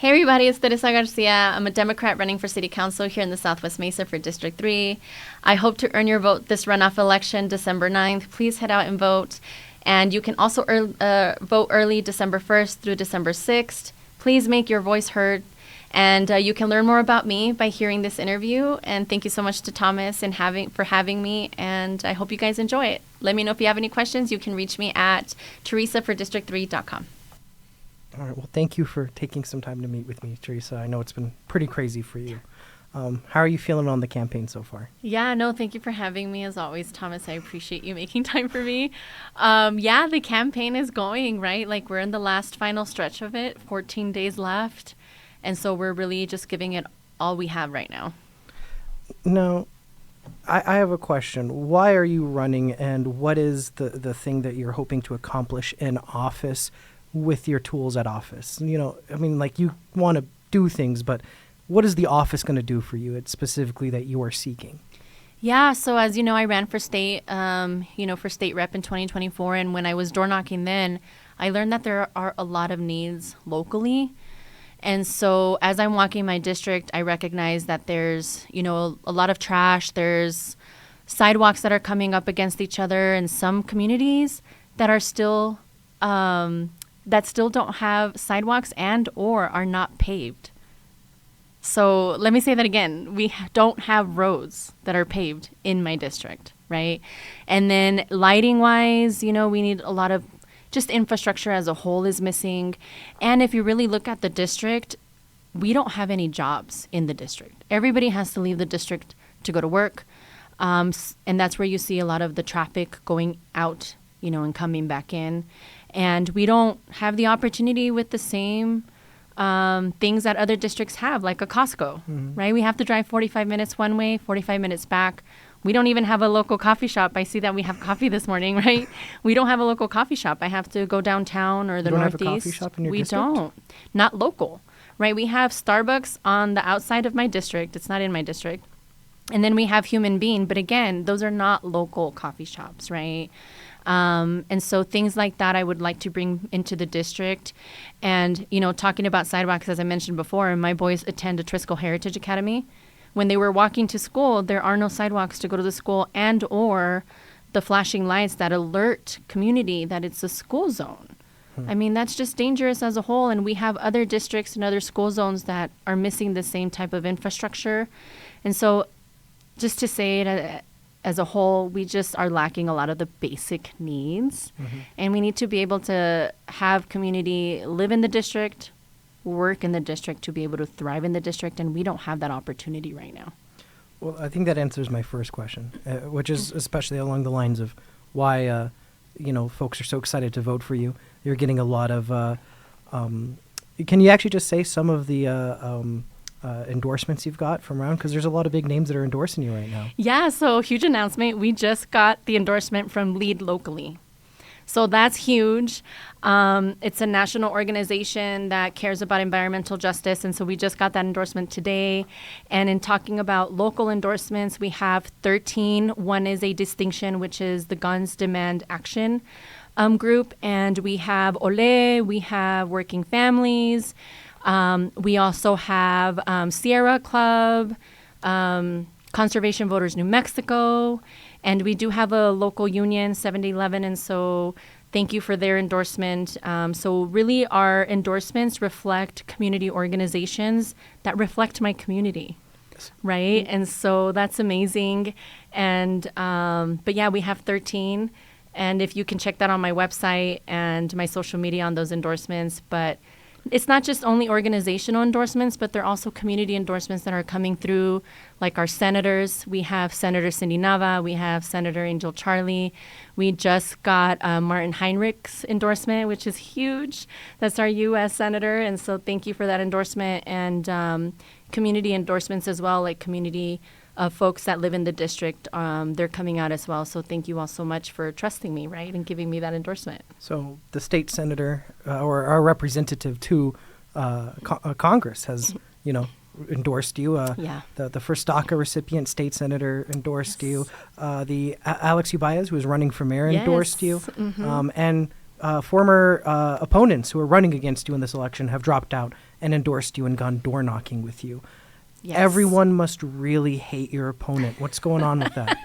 Hey everybody, it's Teresa Garcia. I'm a Democrat running for City Council here in the Southwest Mesa for District 3. I hope to earn your vote this runoff election, December 9th. Please head out and vote. And you can also vote early December 1st through December 6th. Please make your voice heard. And you can learn more about me by hearing this interview. And thank you so much to Thomas for having me. And I hope you guys enjoy it. Let me know if you have any questions. You can reach me at teresaforddistrict3.com. All right. Well, thank you for taking some time to meet with me, Teresa. I know it's been pretty crazy for you. How are you feeling on the campaign so far? Yeah, no, thank you for having me as always, Thomas. I appreciate you making time for me. Yeah, the campaign is going, right? Like we're in the last final stretch of it, 14 days left. And so we're really just giving it all we have right now. Now, I have a question. Why are you running, and what is the thing that you're hoping to accomplish in office with your tools at office? You know, I mean, like, you want to do things, but what is the office going to do for you specifically that you are seeking? Yeah, so as you know, I ran for state, for state rep in 2024. And when I was door knocking then, I learned that there are a lot of needs locally. And so as I'm walking my district, I recognize that there's, a lot of trash. There's sidewalks that are coming up against each other, and some communities that are still that still don't have sidewalks and or are not paved. So let me say that again. We don't have roads that are paved in my district, right? And then lighting wise, we need a lot of just infrastructure as a whole is missing. And if you really look at the district, we don't have any jobs in the district. Everybody has to leave the district to go to work. And that's where you see a lot of the traffic going out, and coming back in. And we don't have the opportunity with the same things that other districts have, like a Costco, right? We have to drive 45 minutes one way, 45 minutes back. We don't even have a local coffee shop. I see that we have coffee this morning, right? We don't have a local coffee shop. I have to go downtown or the Northeast. You don't have a coffee shop in your district? We don't. Not local, right? We have Starbucks on the outside of my district. It's not in my district. And then we have Human Bean. But again, those are not local coffee shops, right? And so things like that I would like to bring into the district. And, talking about sidewalks, as I mentioned before, my boys attend a Trisco Heritage Academy. When they were walking to school, there are no sidewalks to go to the school and or the flashing lights that alert community that it's a school zone. I mean, that's just dangerous as a whole. And we have other districts and other school zones that are missing the same type of infrastructure. And so just to say it as a whole, we just are lacking a lot of the basic needs. And we need to be able to have community live in the district, work in the district, to be able to thrive in the district, and we don't have that opportunity right now. Well, I think that answers my first question, which is especially along the lines of why, folks are so excited to vote for you. You're getting a lot of, can you actually just say some of the endorsements you've got from around? Because there's a lot of big names that are endorsing you right now. Yeah, so huge announcement. We just got the endorsement from Lead Locally. So that's huge. It's a national organization that cares about environmental justice. And so we just got that endorsement today. And in talking about local endorsements, we have 13. One is a distinction, which is the Guns Demand Action group. And we have OLE, we have Working Families. We also have Sierra Club, Conservation Voters New Mexico. And we do have a local union, 7011, and so thank you for their endorsement. So really our endorsements reflect community organizations that reflect my community, right? And so that's amazing. And but yeah, we have 13. And if you can check that on my website and my social media on those endorsements. But it's not just only organizational endorsements, but there are also community endorsements that are coming through, like our senators. We have Senator Cindy Nava. We have Senator Angel Charlie. We just got Martin Heinrich's endorsement, which is huge. That's our U.S. senator. And so thank you for that endorsement. And community endorsements as well, like community folks that live in the district, they're coming out as well. So thank you all so much for trusting me, right, and giving me that endorsement. So the state senator or our representative to Congress has, endorsed you. The first DACA recipient, state senator, endorsed you. The Alex Ubaez, who is running for mayor, endorsed you. And former opponents who are running against you in this election have dropped out and endorsed you and gone door knocking with you. Yes. Everyone must really hate your opponent. What's going on with that?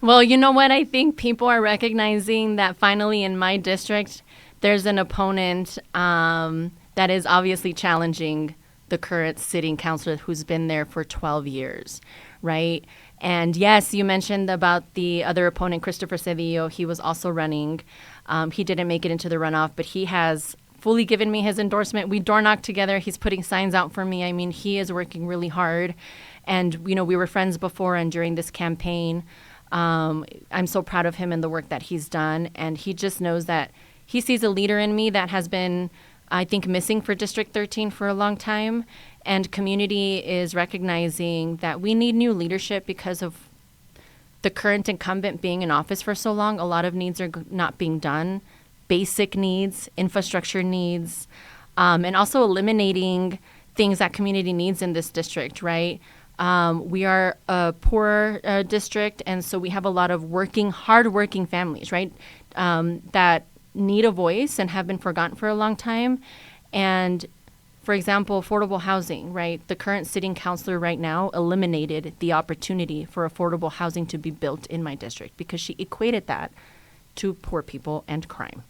Well, you know what? I think people are recognizing that finally in my district, there's an opponent that is obviously challenging the current sitting councilor who's been there for 12 years, right? And yes, you mentioned about the other opponent, Christopher Cedillo. He was also running. He didn't make it into the runoff, but he has fully given me his endorsement. We door knocked together. He's putting signs out for me. I mean, he is working really hard. And, you know, we were friends before and during this campaign. I'm so proud of him and the work that he's done. And he just knows that he sees a leader in me that has been, I think, missing for District 13 for a long time. And community is recognizing that we need new leadership because of the current incumbent being in office for so long. A lot of needs are not being done. Basic needs, infrastructure needs, and also eliminating things that community needs in this district, right? We are a poor district, and so we have a lot of hard-working families, right, that need a voice and have been forgotten for a long time. And, for example, affordable housing, right? The current sitting councilor right now eliminated the opportunity for affordable housing to be built in my district because she equated that to poor people and crime.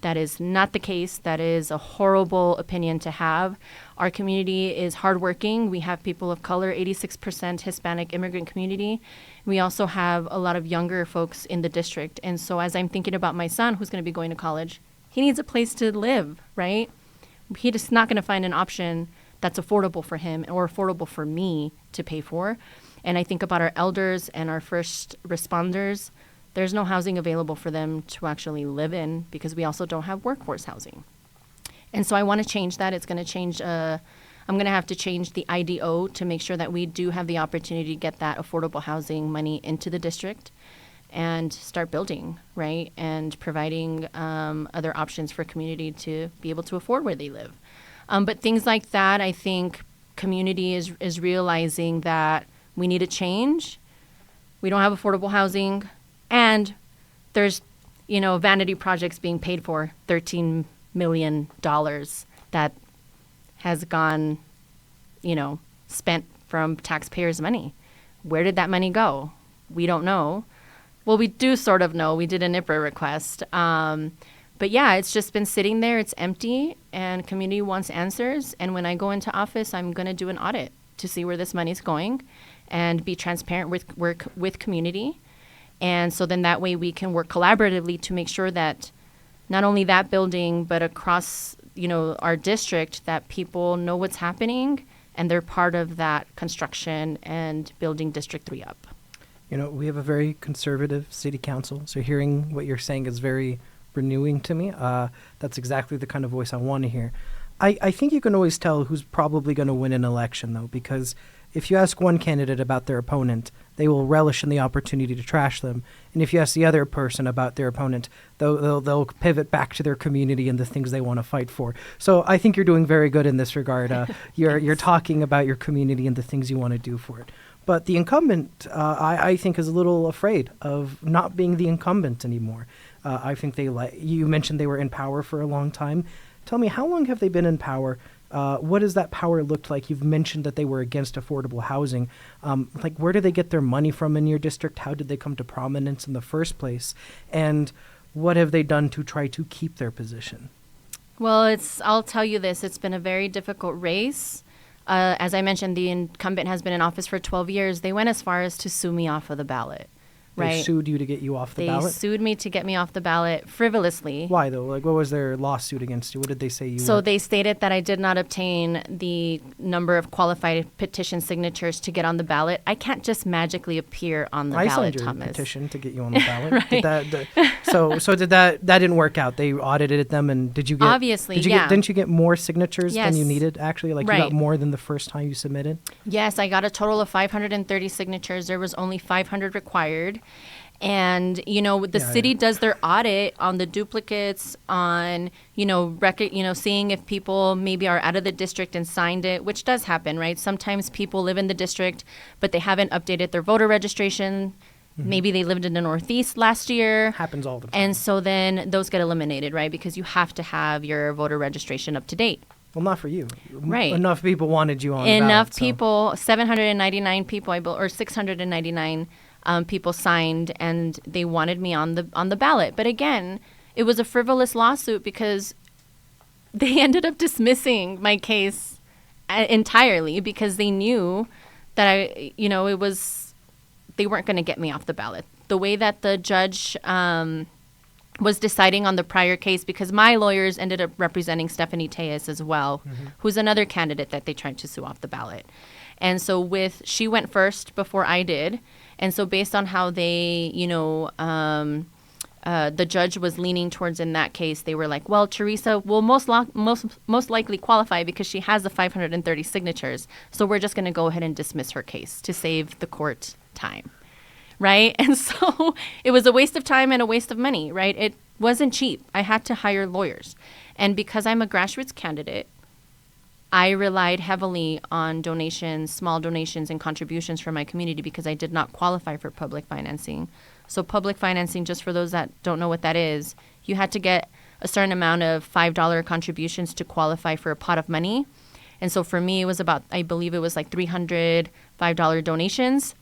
That is not the case. That is a horrible opinion to have. Our community is hardworking. We have people of color, 86% Hispanic immigrant community. We also have a lot of younger folks in the district. And so as I'm thinking about my son who's going to be going to college, he needs a place to live, right? He's just not going to find an option that's affordable for him or affordable for me to pay for. And I think about our elders and our first responders. There's no housing available for them to actually live in because we also don't have workforce housing. And so I want to change that. It's going to change. I'm going to have to change the IDO to make sure that we do have the opportunity to get that affordable housing money into the district and start building, right? And providing other options for community to be able to afford where they live. But things like that, I think community is realizing that we need a change. We don't have affordable housing. And there's, you know, vanity projects being paid for $13 million that has gone, you know, spent from taxpayers' money. Where did that money go? We don't know. Well, we do sort of know. We did a NIPRA request. But yeah, it's just been sitting there. It's empty and community wants answers. And when I go into office, I'm going to do an audit to see where this money's going and be transparent with community. And so then that way we can work collaboratively to make sure that not only that building, but across, you know, our district, that people know what's happening and they're part of that construction and building District 3 up. You know, we have a very conservative city council, so hearing what you're saying is very renewing to me. That's exactly the kind of voice I want to hear. I think you can always tell who's probably going to win an election, though, because if you ask one candidate about their opponent, they will relish in the opportunity to trash them. And if you ask the other person about their opponent, they'll pivot back to their community and the things they want to fight for. So I think you're doing very good in this regard. You're talking about your community and the things you want to do for it. But the incumbent, I think, is a little afraid of not being the incumbent anymore. I think you mentioned they were in power for a long time. Tell me, how long have they been in power? What does that power look like? You've mentioned that they were against affordable housing. Where do they get their money from in your district? How did they come to prominence in the first place? And what have they done to try to keep their position? Well, I'll tell you this. It's been a very difficult race. As I mentioned, the incumbent has been in office for 12 years. They went as far as to sue me off of the ballot. Right. They sued you to get you off the ballot? They sued me to get me off the ballot frivolously. Why, though? What was their lawsuit against you? What did they say They stated that I did not obtain the number of qualified petition signatures to get on the ballot. I can't just magically appear on the ballot, Thomas. I signed your petition to get you on the ballot. Right. So did that didn't work out? They audited them, and did you get... Obviously, didn't you get more signatures Yes. than you needed, actually? Right. You got more than the first time you submitted? Yes, I got a total of 530 signatures. There was only 500 required. And, the city does their audit on the duplicates, on, seeing if people maybe are out of the district and signed it, which does happen, right? Sometimes people live in the district, but they haven't updated their voter registration. Mm-hmm. Maybe they lived in the Northeast last year. Happens all the time. And so then those get eliminated, right? Because you have to have your voter registration up to date. Well, not for you. Right. Enough people wanted you on the Enough ballot, people, 799 people, or 699 people signed, and they wanted me on the ballot. But again, it was a frivolous lawsuit because they ended up dismissing my case entirely because they knew that they weren't going to get me off the ballot. The way that the judge was deciding on the prior case, because my lawyers ended up representing Stephanie Tejas as well, who's another candidate that they tried to sue off the ballot. And so she went first before I did. And so based on how they, the judge was leaning towards in that case, they were like, well, Teresa will most likely qualify because she has the 530 signatures. So we're just going to go ahead and dismiss her case to save the court time. Right. And so it was a waste of time and a waste of money. Right. It wasn't cheap. I had to hire lawyers. And because I'm a grassroots candidate, I relied heavily on donations, small donations and contributions from my community because I did not qualify for public financing. So public financing, just for those that don't know what that is, you had to get a certain amount of $5 contributions to qualify for a pot of money. And so for me, it was about, I believe it was like $305 donations.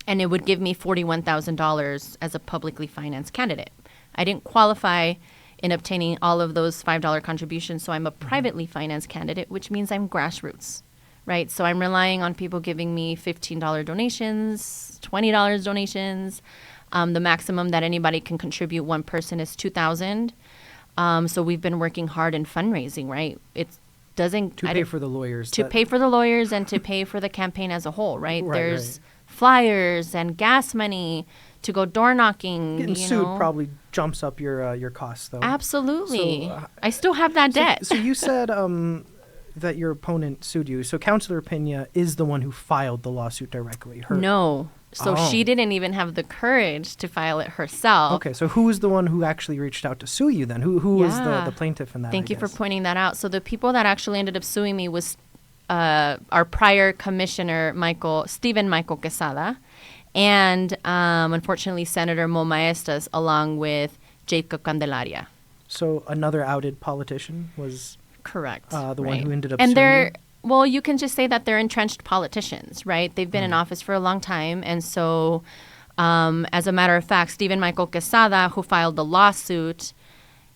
And it would give me $41,000 as a publicly financed candidate. I didn't qualify in obtaining all of those $5 contributions, so I'm a privately financed candidate, which means I'm grassroots, right? So I'm relying on people giving me $15 donations, $20 donations. The maximum that anybody can contribute, one person, is $2,000. So we've been working hard in fundraising, right? Pay for the lawyers. Pay for the lawyers and to pay for the campaign as a whole, right? There's flyers and gas money to go door knocking. Getting sued probably jumps up your costs, though. Absolutely. So, I still have that debt. So you said that your opponent sued you. So Councilor Pena is the one who filed the lawsuit directly. No. So she didn't even have the courage to file it herself. Okay, so who was the one who actually reached out to sue you then? Who was the plaintiff in that? Thank you for pointing that out. So the people that actually ended up suing me was our prior commissioner, Stephen Michael Quesada, and unfortunately Senator Mo Maestas, along with Jacob Candelaria. So another outed politician was correct. The one who ended up and suing you? Well, you can just say that they're entrenched politicians, right? They've been in office for a long time. And so, as a matter of fact, Stephen Michael Quesada, who filed the lawsuit,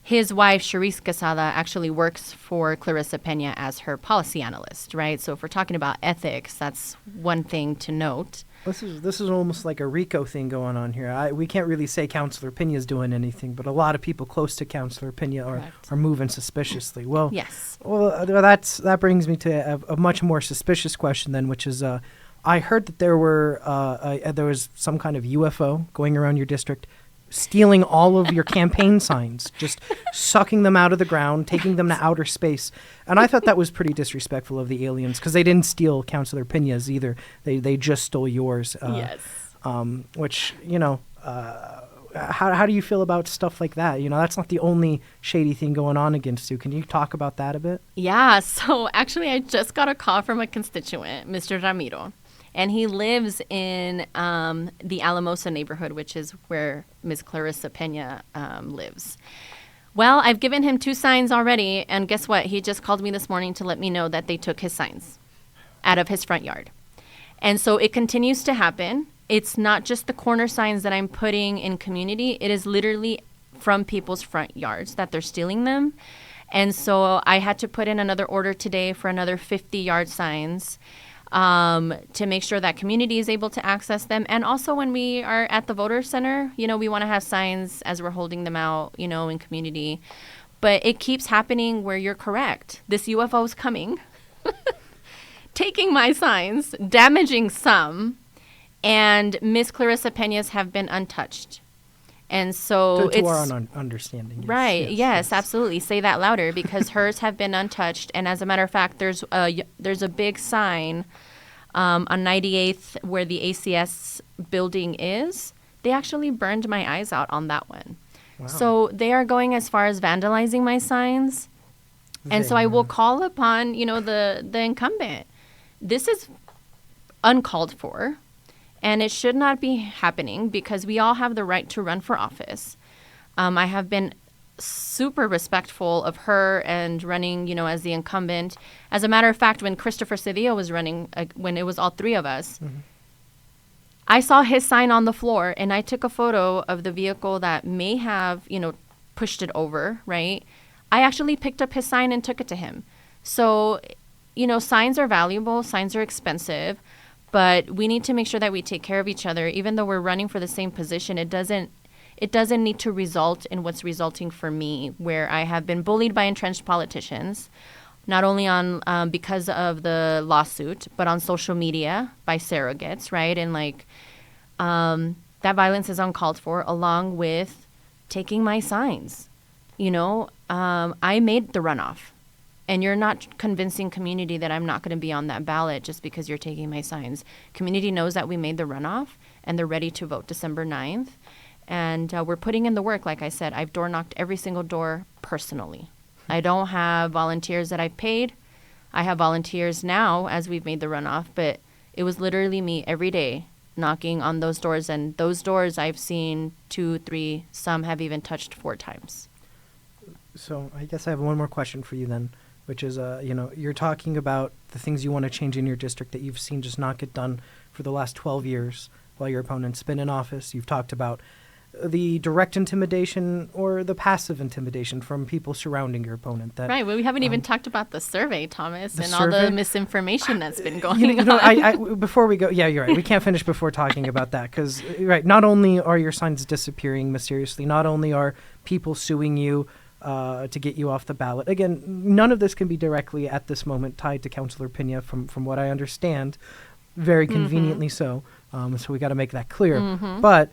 his wife, Charisse Quesada, actually works for Clarissa Pena as her policy analyst, right? So if we're talking about ethics, that's one thing to note. This is almost like a RICO thing going on here. We can't really say Councilor Pena is doing anything, but a lot of people close to Councilor Pena are moving suspiciously. Well, yes. Well, that brings me to a much more suspicious question then, which is, I heard that there was some kind of UFO going around your district, stealing all of your campaign signs, just sucking them out of the ground, taking them to outer space. And I thought that was pretty disrespectful of the aliens because they didn't steal Councilor Pena's either. They just stole yours. Yes. Which, how do you feel about stuff like that? That's not the only shady thing going on against you. Can you talk about that a bit? Yeah. So actually, I just got a call from a constituent, Mr. Ramiro. And he lives in the Alamosa neighborhood, which is where Ms. Clarissa Pena lives. Well, I've given him 2 signs already, and guess what? He just called me this morning to let me know that they took his signs out of his front yard. And so it continues to happen. It's not just the corner signs that I'm putting in community. It is literally from people's front yards that they're stealing them. And so I had to put in another order today for another 50 yard signs. To make sure that community is able to access them. And also when we are at the voter center, we want to have signs as we're holding them out, in community. But it keeps happening where you're correct. This UFO is coming, taking my signs, damaging some, and Miss Clarissa Pena's have been untouched. And so to our understanding. Yes, right. Yes, absolutely. Say that louder because hers have been untouched. And as a matter of fact, there's a big sign on 98th where the ACS building is. They actually burned my eyes out on that one. Wow. So they are going as far as vandalizing my signs. And so I will call upon, the incumbent. This is uncalled for. And it should not be happening because we all have the right to run for office. I have been super respectful of her and running, as the incumbent. As a matter of fact, when Christopher Cedillo was running, when it was all three of us, I saw his sign on the floor, and I took a photo of the vehicle that may have, pushed it over, right? I actually picked up his sign and took it to him. So, signs are valuable, signs are expensive, but we need to make sure that we take care of each other. Even though we're running for the same position, it doesn't need to result in what's resulting for me, where I have been bullied by entrenched politicians, not only on because of the lawsuit, but on social media by surrogates, right? And that violence is uncalled for, along with taking my signs. I made the runoff, and you're not convincing community that I'm not going to be on that ballot just because you're taking my signs. Community knows that we made the runoff, and they're ready to vote December 9th. And we're putting in the work. Like I said, I've door knocked every single door personally. I don't have volunteers that I've paid. I have volunteers now as we've made the runoff, but it was literally me every day knocking on those doors. And those doors I've seen 2, 3, some have even touched 4 times. So I guess I have one more question for you then, which is, you're talking about the things you want to change in your district that you've seen just not get done for the last 12 years while your opponent's been in office. You've talked about the direct intimidation or the passive intimidation from people surrounding your opponent. That, right. Well, we haven't even talked about the survey, Thomas, and survey? all the misinformation that's been going on. Before we go, yeah, you're right. We can't finish before talking about that because, right, not only are your signs disappearing mysteriously, not only are people suing you to get you off the ballot. Again, none of this can be directly at this moment tied to Councilor Pena, from what I understand, very conveniently so. So we got to make that clear. But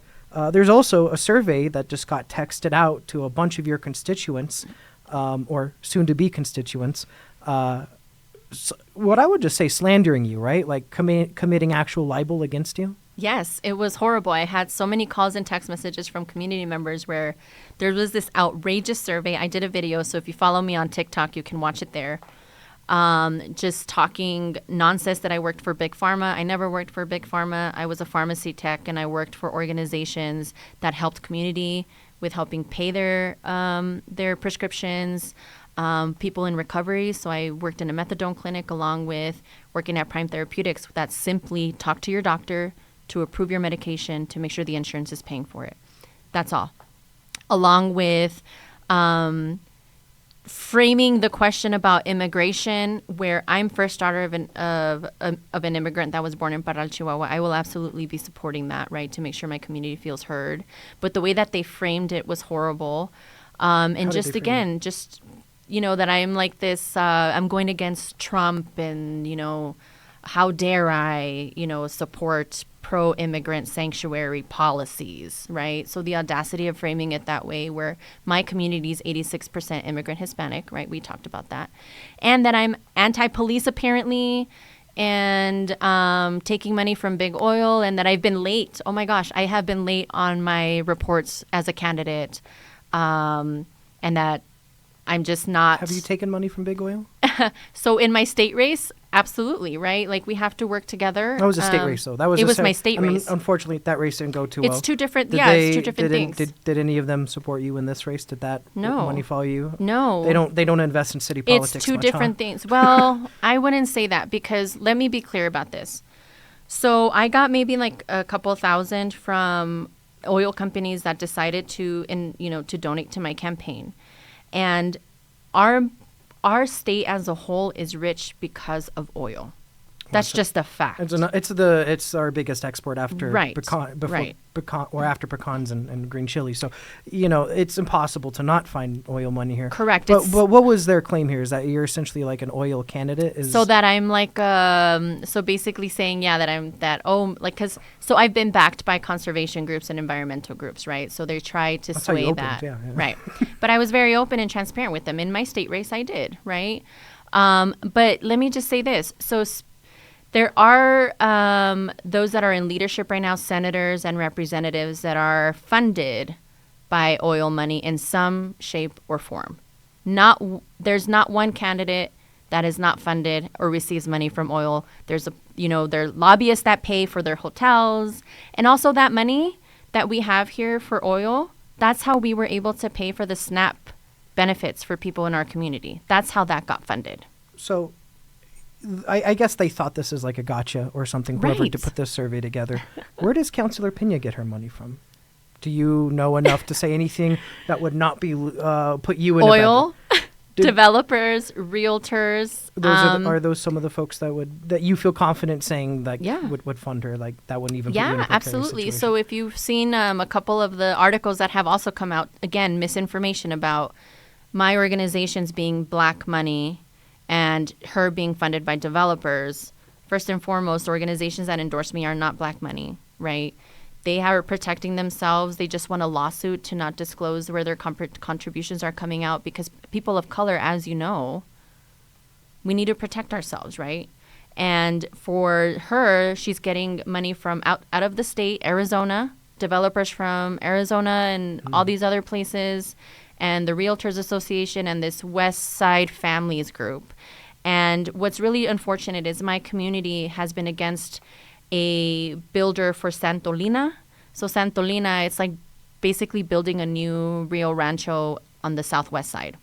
there's also a survey that just got texted out to a bunch of your constituents, or soon-to-be constituents, what I would just say slandering you, right? Like committing actual libel against you? Yes, it was horrible. I had so many calls and text messages from community members where there was this outrageous survey. I did a video, so if you follow me on TikTok, you can watch it there. Just talking nonsense that I worked for Big Pharma. I never worked for Big Pharma. I was a pharmacy tech, and I worked for organizations that helped community with helping pay their prescriptions, people in recovery. So I worked in a methadone clinic along with working at Prime Therapeutics. That simply talk to your doctor to approve your medication to make sure the insurance is paying for it. That's all. Along with framing the question about immigration, where I'm first daughter of an immigrant that was born in Parral, Chihuahua, I will absolutely be supporting that, right, to make sure my community feels heard. But the way that they framed it was horrible. And just again, just, that I'm like this, I'm going against Trump and, how dare I, support pro-immigrant sanctuary policies, right? So the audacity of framing it that way, where my community is 86% immigrant Hispanic, right? We talked about that. And that I'm anti-police apparently, and taking money from big oil, and that I've been late. Oh my gosh, I have been late on my reports as a candidate, and that I'm just not. Have you taken money from big oil? So in my state race, absolutely, right? Like we have to work together. That was a state race, though. That was my state race. Unfortunately, that race didn't go too well. It's two different. It's two different things. Did any of them support you in this race? Did that money follow you? No. They don't invest in city politics. It's two different things. Well, I wouldn't say that, because let me be clear about this. So I got maybe like a couple thousand from oil companies that decided to donate to my campaign, and our state as a whole is rich because of oil. That's just a fact. It's our biggest export after after pecans and green chili. So, it's impossible to not find oil money here. Correct. But what was their claim here? Is that you're essentially like an oil candidate? So that I'm like, so basically saying, because I've been backed by conservation groups and environmental groups, right? So they try to sway that. Yeah. Right. But I was very open and transparent with them. In my state race, I did, right? But let me just say this. So there are those that are in leadership right now, senators and representatives, that are funded by oil money in some shape or form. There's not one candidate that is not funded or receives money from oil. There's there are lobbyists that pay for their hotels, and also that money that we have here for oil. That's how we were able to pay for the SNAP benefits for people in our community. That's how that got funded. So I guess they thought this is like a gotcha or something, whoever Right. to put this survey together. Where does Councilor Pena get her money from? Do you know enough to say anything that would not be put you in a Oil, bad Did- developers, realtors. are those some of the folks that you feel confident saying that Yeah. would fund her? Like that wouldn't even put you in a Yeah, precarious absolutely. situation? So if you've seen a couple of the articles that have also come out, again, misinformation about my organizations being black money and her being funded by developers, first and foremost, organizations that endorse me are not black money, right? They are protecting themselves. They just want a lawsuit to not disclose where their contributions are coming out because people of color, as you know, we need to protect ourselves, right? And for her, she's getting money from out of the state, Arizona, developers from Arizona and all these other places, and the Realtors Association and this West Side Families group. And what's really unfortunate is my community has been against a builder for Santolina. So Santolina, it's like basically building a new Rio Rancho on the southwest side.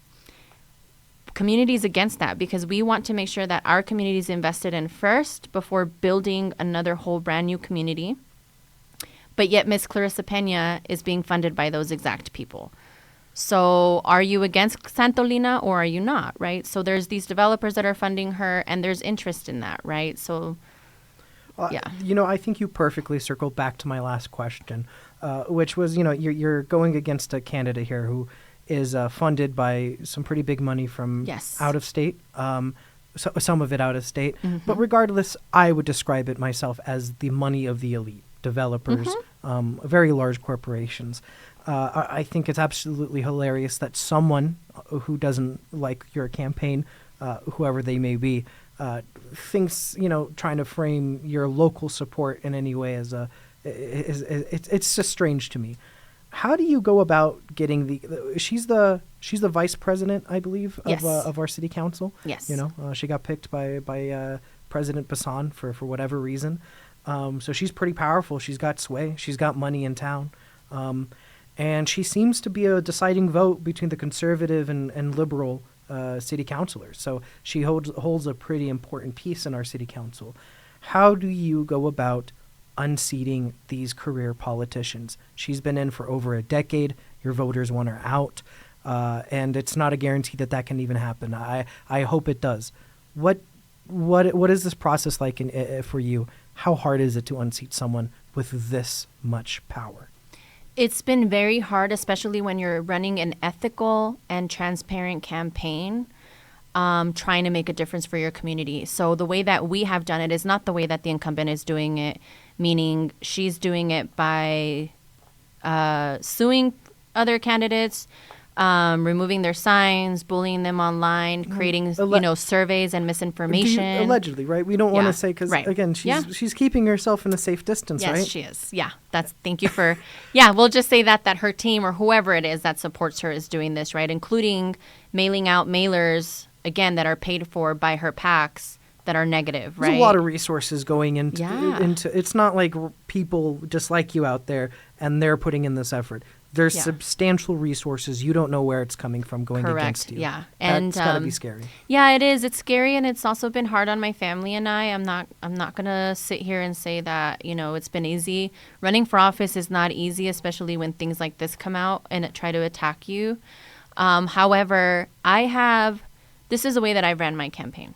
Community is against that because we want to make sure that our community is invested in first before building another whole brand new community. But yet Miss Clarissa Pena is being funded by those exact people. So are you against Santolina or are you not, right? So there's these developers that are funding her and there's interest in that, right? So, yeah. I think you perfectly circled back to my last question, which was, you're going against a candidate here who is funded by some pretty big money from Yes. out of state, some of it out of state. Mm-hmm. But regardless, I would describe it myself as the money of the elite, developers, very large corporations. I think it's absolutely hilarious that someone who doesn't like your campaign, whoever they may be, thinks, trying to frame your local support in any way as it's just strange to me. How do you go about getting she's the vice president, I believe, Yes. of our city council. Yes. She got picked by President Bassan for whatever reason. So she's pretty powerful. She's got sway. She's got money in town. And she seems to be a deciding vote between the conservative and liberal city councilors. So she holds a pretty important piece in our city council. How do you go about unseating these career politicians? She's been in for over a decade. Your voters want her out. And it's not a guarantee that can even happen. I hope it does. What is this process like for you? How hard is it to unseat someone with this much power? It's been very hard, especially when you're running an ethical and transparent campaign, trying to make a difference for your community. So the way that we have done it is not the way that the incumbent is doing it, meaning she's doing it by suing other candidates, removing their signs, bullying them online, creating surveys and misinformation. Allegedly, right? We don't want to say because again, she's keeping herself in a safe distance, yes, right? Yes, she is. Yeah, thank you for. Yeah, we'll just say that her team or whoever it is that supports her is doing this, right? Including mailing out mailers again that are paid for by her PACs that are negative, right? There's a lot of resources going into. Yeah. It's not like people just like you out there and they're putting in this effort. There's substantial resources. You don't know where it's coming from going against you. Yeah, and that's gotta be scary. Yeah, it is. It's scary, and it's also been hard on my family and I. I'm not gonna sit here and say that it's been easy. Running for office is not easy, especially when things like this come out and try to attack you. However, this is the way that I ran my campaign.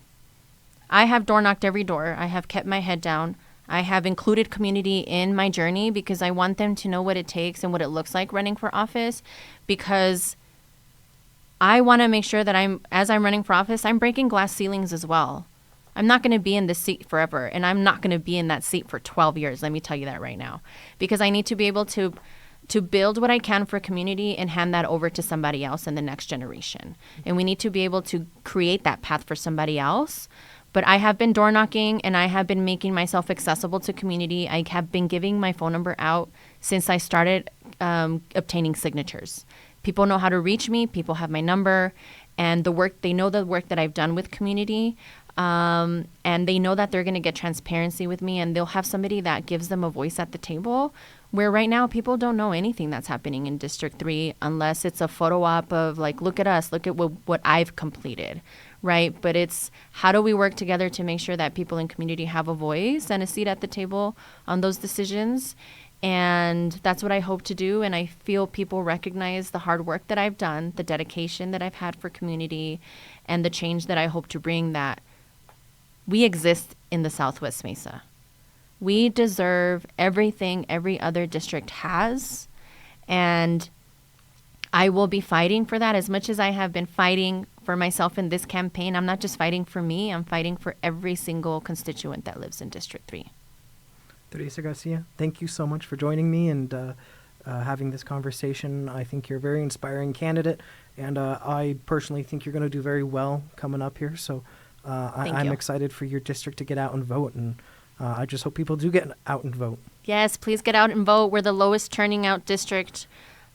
I have door knocked every door. I have kept my head down. I have included community in my journey because I want them to know what it takes and what it looks like running for office, because I want to make sure that as I'm running for office, I'm breaking glass ceilings as well. I'm not going to be in this seat forever, and I'm not going to be in that seat for 12 years. Let me tell you that right now, because I need to be able to build what I can for community and hand that over to somebody else in the next generation. And we need to be able to create that path for somebody else. But I have been door knocking and I have been making myself accessible to community. I have been giving my phone number out since I started obtaining signatures. People know how to reach me. People have my number, and they know the work that I've done with community. And they know that they're going to get transparency with me, and they'll have somebody that gives them a voice at the table, where right now people don't know anything that's happening in District 3 unless it's a photo op of like, look at us, look at what I've completed, right? But it's how do we work together to make sure that people in community have a voice and a seat at the table on those decisions. And that's what I hope to do. And I feel people recognize the hard work that I've done, the dedication that I've had for community, and the change that I hope to bring, that we exist in the Southwest Mesa. We deserve everything every other district has. And I will be fighting for that as much as I have been fighting for myself in this campaign. I'm not just fighting for me, I'm fighting for every single constituent that lives in District 3. Teresa Garcia, thank you so much for joining me and having this conversation. I think you're a very inspiring candidate, and I personally think you're going to do very well coming up here. So I'm excited for your district to get out and vote, and I just hope people do get out and vote. Yes, please get out and vote. We're the lowest turning out district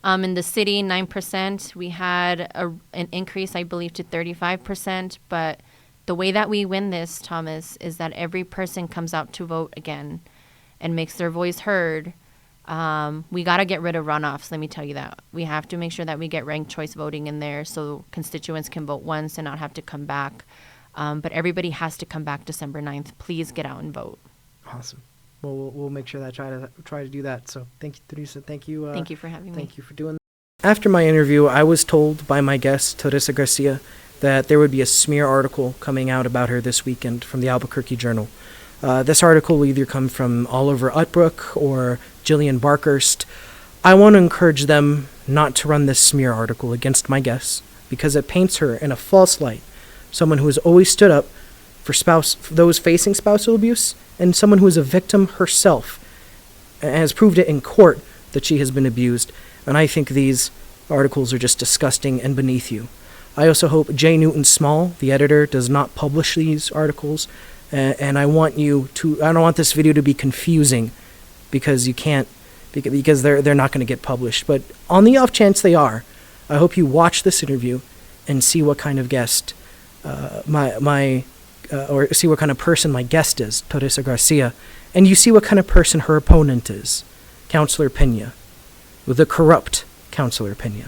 in the city, 9%. We had an increase, I believe, to 35%. But the way that we win this, Thomas, is that every person comes out to vote again and makes their voice heard. We got to get rid of runoffs, let me tell you that. We have to make sure that we get ranked choice voting in there so constituents can vote once and not have to come back. But everybody has to come back December 9th. Please get out and vote. Awesome. Well, we'll make sure that I try to do that. So thank you, Teresa. Thank you. Thank you for having me. Thank you for doing that. After my interview, I was told by my guest, Teresa Garcia, that there would be a smear article coming out about her this weekend from the Albuquerque Journal. This article will either come from Oliver Utbrook or Jillian Barkhurst. I want to encourage them not to run this smear article against my guest because it paints her in a false light. Someone who has always stood up for those facing spousal abuse, and someone who is a victim herself and has proved it in court that she has been abused. And I think these articles are just disgusting and beneath you. I also hope J. Newton Small, the editor, does not publish these articles. And I don't want this video to be confusing because because they're not going to get published. But on the off chance they are, I hope you watch this interview and see what kind of guest or see what kind of person my guest is, Teresa Garcia, and you see what kind of person her opponent is, Councilor Pena, with the corrupt Councilor Pena.